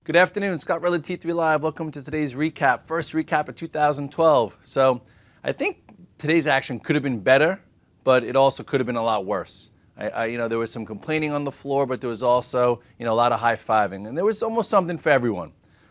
Good afternoon, Scott Redler, T3 Live. Welcome to today's recap, first recap of 2012. So I think today's action could have been better, but it also could have been a lot worse. There was some complaining on the floor, but there was also, a lot of high-fiving, and there was almost something for everyone.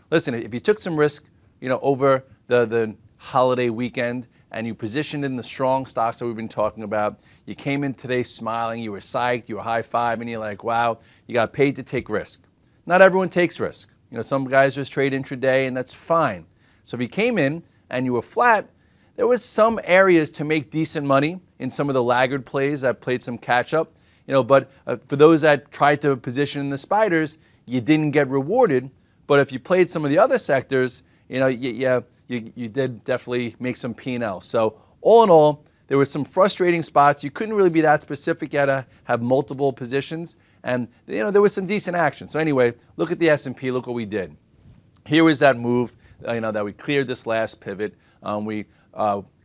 Listen, if you took some risk, over the holiday weekend, and you positioned in the strong stocks that we've been talking about, you came in today smiling, you were psyched, you were high-fiving, you're like, wow, you got paid to take risk. Not everyone takes risk. Some guys just trade intraday, and that's fine. So if you came in and you were flat, there was some areas to make decent money in some of the laggard plays that played some catch-up. But for those that tried to position in the spiders, you didn't get rewarded. But if you played some of the other sectors, you did definitely make some P&L. So all in all, there were some frustrating spots. You couldn't really be that specific. You had to have multiple positions. And there was some decent action. So anyway, look at the S&P. Look what we did. Here was that move, that we cleared this last pivot. We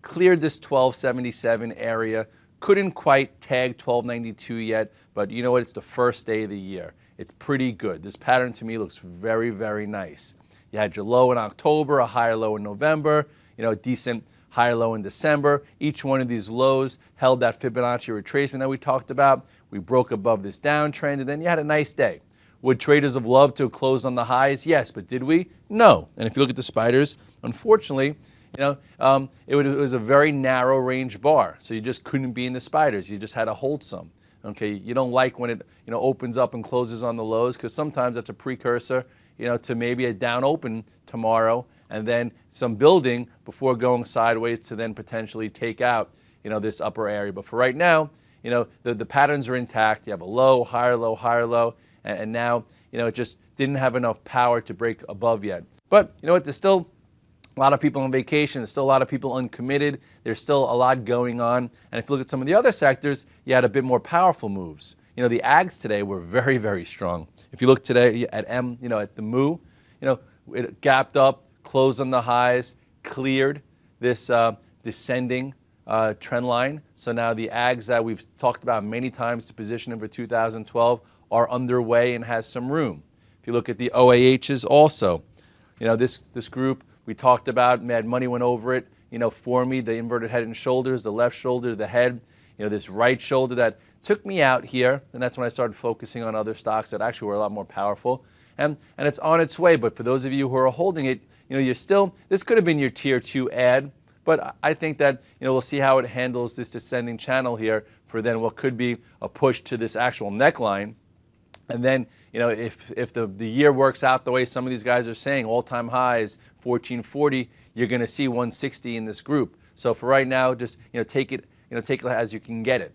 cleared this 1277 area. Couldn't quite tag 1292 yet, but you know what? It's the first day of the year. It's pretty good. This pattern to me looks very, very nice. You had your low in October, a higher low in November, a decent higher low in December. Each one of these lows held that Fibonacci retracement that we talked about. We broke above this downtrend, and then you had a nice day. Would traders have loved to have closed on the highs? Yes, but did we? No. And if you look at the spiders, unfortunately, it was a very narrow range bar, so you just couldn't be in the spiders. You just had to hold some. Okay, you don't like when it opens up and closes on the lows, because sometimes that's a precursor to maybe a down open tomorrow, and then some building before going sideways to then potentially take out this upper area. But for right now, the patterns are intact. You have a low, higher low, and now it just didn't have enough power to break above yet. But you know what? There's still a lot of people on vacation. There's still a lot of people uncommitted. There's still a lot going on. And if you look at some of the other sectors, you had a bit more powerful moves. The ags today were very, very strong. If you look today at at the MU, it gapped up, closed on the highs, cleared this descending trend line. So now the ags that we've talked about many times to position them for 2012 are underway and has some room. If you look at the OAHs also, this group we talked about, Mad Money went over it, for me, the inverted head and shoulders, the left shoulder, the head, this right shoulder that took me out here, and that's when I started focusing on other stocks that actually were a lot more powerful. And it's on its way, but for those of you who are holding it, you're still, this could have been your tier 2 ad, but I think that we'll see how it handles this descending channel here for then what could be a push to this actual neckline. And then if the year works out the way some of these guys are saying, all-time highs 1440, you're going to see 160 in this group. So for right now, just take it as you can get it.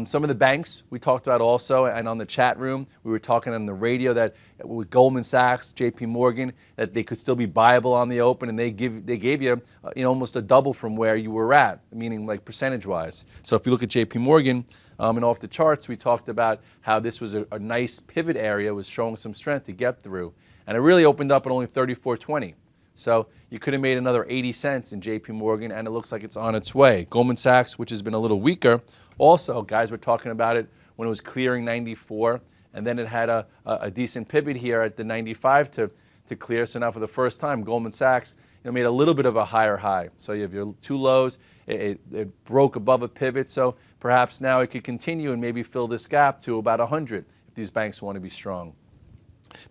Some of the banks we talked about also, and on the chat room, we were talking on the radio that with Goldman Sachs, JP Morgan, that they could still be buyable on the open, and they gave you almost a double from where you were at, meaning like percentage-wise. So if you look at JP Morgan, and off the charts, we talked about how this was a nice pivot area, was showing some strength to get through, and it really opened up at only 34.20. So you could have made another 80 cents in JP Morgan, and it looks like it's on its way. Goldman Sachs, which has been a little weaker, also, guys were talking about it when it was clearing 94, and then it had a decent pivot here at the 95 to clear. So now for the first time, Goldman Sachs made a little bit of a higher high. So you have your two lows. It broke above a pivot, so perhaps now it could continue and maybe fill this gap to about 100 if these banks want to be strong.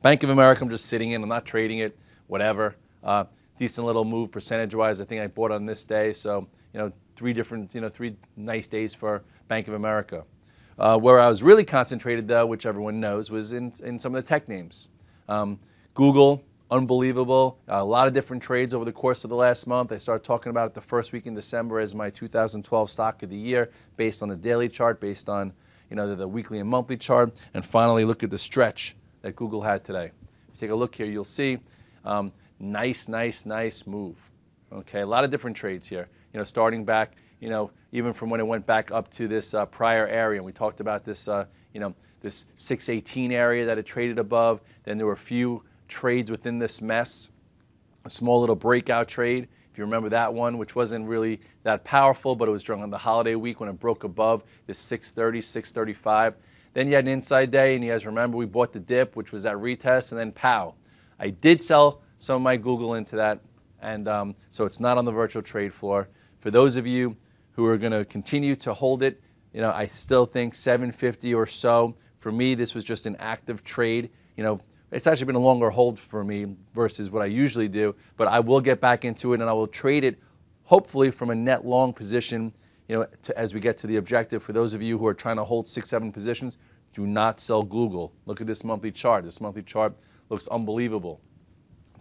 Bank of America, I'm just sitting in. I'm not trading it, whatever. Decent little move percentage-wise. I think I bought on this day, so three nice days for Bank of America. Where I was really concentrated, though, which everyone knows, was in some of the tech names. Google, unbelievable. A lot of different trades over the course of the last month. I started talking about it the first week in December as my 2012 stock of the year, based on the daily chart, based on the weekly and monthly chart, and finally look at the stretch that Google had today. If you take a look here, you'll see nice move. Okay, a lot of different trades here. Starting back, even from when it went back up to this prior area. And we talked about this, this 618 area that it traded above. Then there were a few trades within this mess. A small little breakout trade, if you remember that one, which wasn't really that powerful, but it was during the holiday week when it broke above this 630, 635. Then you had an inside day, and you guys remember we bought the dip, which was that retest, and then pow. I did sell some of my Google into that, and so it's not on the virtual trade floor. For those of you who are going to continue to hold it, I still think 750 or so. For me, this was just an active trade. It's actually been a longer hold for me versus what I usually do, but I will get back into it and I will trade it hopefully from a net long position, as we get to the objective. For those of you who are trying to hold 6-7 positions, do not sell Google. Look at this monthly chart. This monthly chart looks unbelievable.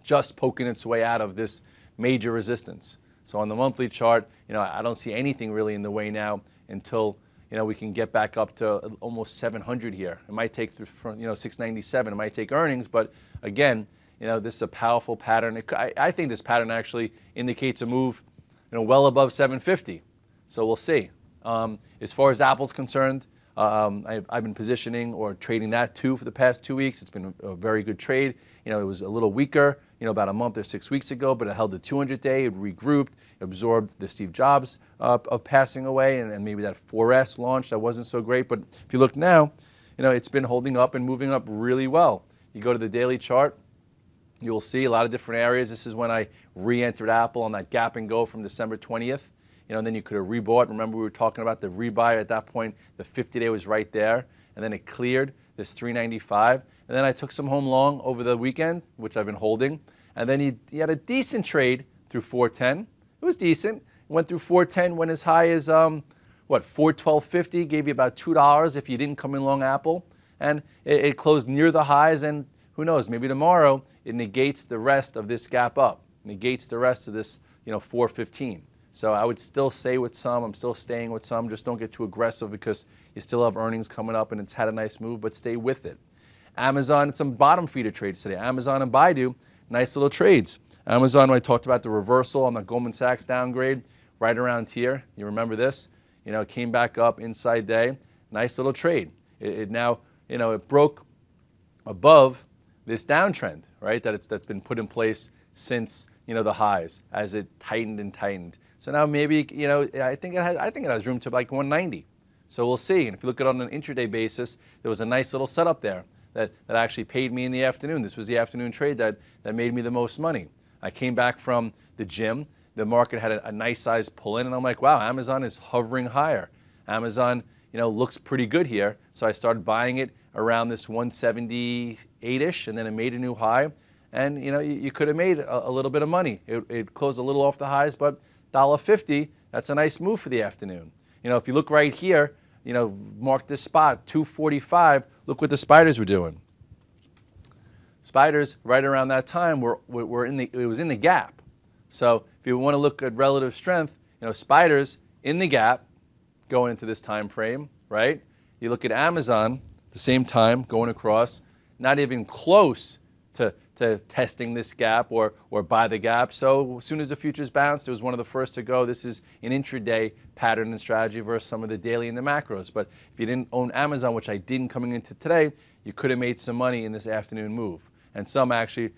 Just poking its way out of this major resistance. So on the monthly chart, I don't see anything really in the way now until we can get back up to almost 700 here. It might take from 697. It might take earnings, but again, this is a powerful pattern. I think this pattern actually indicates a move, well above 750. So we'll see. As far as Apple's concerned, I've been positioning or trading that too for the past 2 weeks. It's been a very good trade. It was a little weaker, about a month or 6 weeks ago, but it held the 200-day, it regrouped, absorbed the Steve Jobs of passing away, and maybe that 4S launch that wasn't so great. But if you look now, it's been holding up and moving up really well. You go to the daily chart, you will see a lot of different areas. This is when I re-entered Apple on that gap and go from December 20th. And then you could have rebought. Remember, we were talking about the rebuy at that point. The 50-day was right there, and then it cleared this 395. And then I took some home long over the weekend, which I've been holding. And then he had a decent trade through 410. It was decent. It went through 410, went as high as, 412.50, gave you about $2 if you didn't come in long Apple. And it closed near the highs, and who knows, maybe tomorrow it negates the rest of this gap up, negates the rest of this, 415. So I would still stay with some. I'm still staying with some. Just don't get too aggressive because you still have earnings coming up and it's had a nice move, but stay with it. Amazon, some bottom feeder trades today. Amazon and Baidu, nice little trades. Amazon, I talked about the reversal on the Goldman Sachs downgrade right around here. You remember this? It came back up inside day. Nice little trade. It now, it broke above this downtrend, right? That's been put in place since, the highs as it tightened and tightened. So now maybe, I think it has room to like 190. So we'll see. And if you look at it on an intraday basis, there was a nice little setup there that actually paid me in the afternoon. This was the afternoon trade that made me the most money. I came back from the gym. The market had a nice size pull in, and I'm like, wow, Amazon is hovering higher. Amazon, looks pretty good here. So I started buying it around this 178-ish, and then it made a new high. And, you could have made a little bit of money. It closed a little off the highs, but $1.50, that's a nice move for the afternoon. If you look right here, mark this spot, 245, look what the spiders were doing. Spiders, right around that time, it was in the gap. So if you want to look at relative strength, spiders in the gap going into this time frame, right? You look at Amazon, the same time, going across, not even close to testing this gap or buy the gap. So as soon as the futures bounced, it was one of the first to go. This is an intraday pattern and strategy versus some of the daily and the macros. But if you didn't own Amazon, which I didn't coming into today, you could have made some money in this afternoon move. And some actually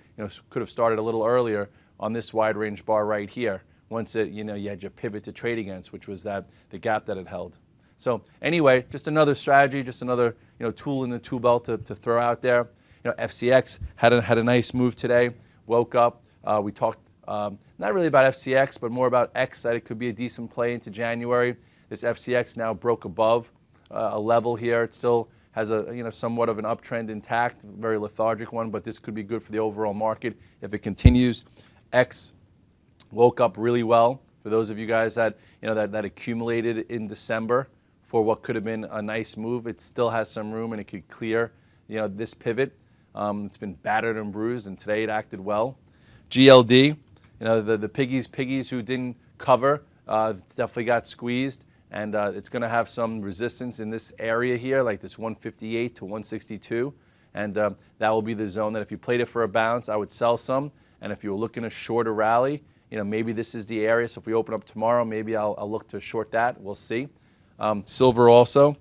could have started a little earlier on this wide range bar right here once you had your pivot to trade against, which was the gap that it held. So anyway, just another strategy, just another tool in the tool belt to throw out there. FCX had a nice move today. Woke up. We talked not really about FCX, but more about X, that it could be a decent play into January. This FCX now broke above a level here. It still has a somewhat of an uptrend intact, very lethargic one, but this could be good for the overall market if it continues. X woke up really well. For those of you guys that that accumulated in December for what could have been a nice move, it still has some room and it could clear this pivot. It's been battered and bruised, and today it acted well. GLD, the piggies who didn't cover definitely got squeezed, and it's going to have some resistance in this area here, like this 158 to 162, and that will be the zone that if you played it for a bounce, I would sell some, and if you were looking to short a rally, maybe this is the area. So if we open up tomorrow, maybe I'll look to short that. We'll see. Silver also.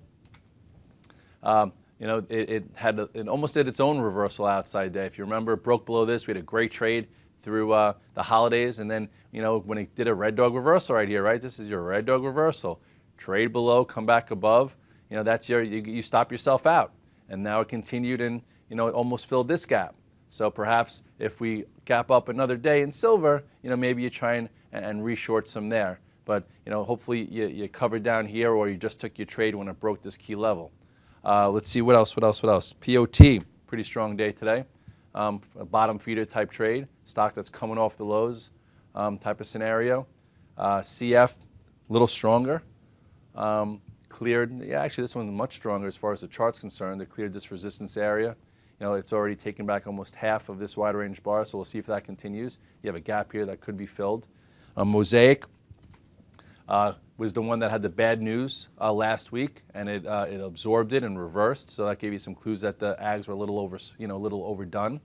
It almost did its own reversal outside day. If you remember, it broke below this. We had a great trade through the holidays, and then when it did a red dog reversal right here, right? This is your red dog reversal. Trade below, come back above. That's you stop yourself out. And now it continued and it almost filled this gap. So perhaps if we gap up another day in silver, maybe you try and reshort some there. But hopefully you covered down here, or you just took your trade when it broke this key level. Let's see what else. POT, pretty strong day today. A bottom feeder type trade, stock that's coming off the lows type of scenario. CF, a little stronger. Cleared, yeah, actually this one's much stronger as far as the chart's concerned. It cleared this resistance area. It's already taken back almost half of this wide range bar, so we'll see if that continues. You have a gap here that could be filled. Mosaic was the one that had the bad news last week, and it absorbed it and reversed. So that gave you some clues that the ags were a little overdone.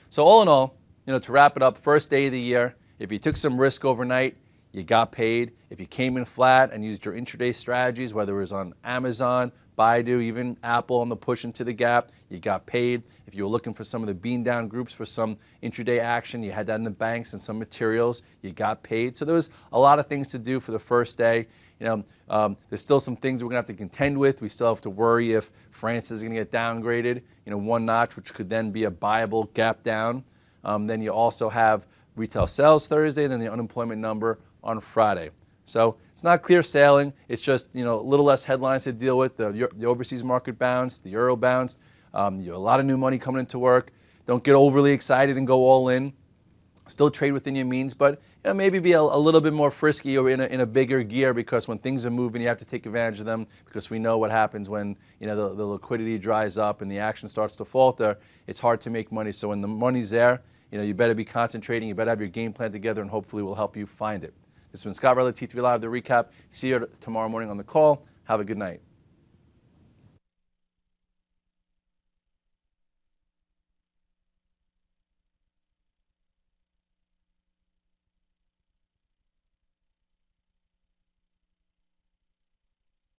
So all in all, to wrap it up, first day of the year, if you took some risk overnight, you got paid. If you came in flat and used your intraday strategies, whether it was on Amazon, Baidu, even Apple on the push into the gap, you got paid. If you were looking for some of the bean down groups for some intraday action, you had that in the banks and some materials, you got paid. So there was a lot of things to do for the first day. There's still some things we're going to have to contend with. We still have to worry if France is going to get downgraded, one notch, which could then be a buyable gap down. Then you also have retail sales Thursday, and then the unemployment number on Friday. So it's not clear sailing. It's just a little less headlines to deal with. The overseas market bounced, the euro bounced. You have a lot of new money coming into work. Don't get overly excited and go all in. Still trade within your means, but maybe be a little bit more frisky or in a bigger gear, because when things are moving, you have to take advantage of them, because we know what happens when the liquidity dries up and the action starts to falter. It's hard to make money. So when the money's there, you better be concentrating. You better have your game plan together, and hopefully we'll help you find it. This has been Scott Redler, T3 Live, the recap. See you tomorrow morning on the call. Have a good night.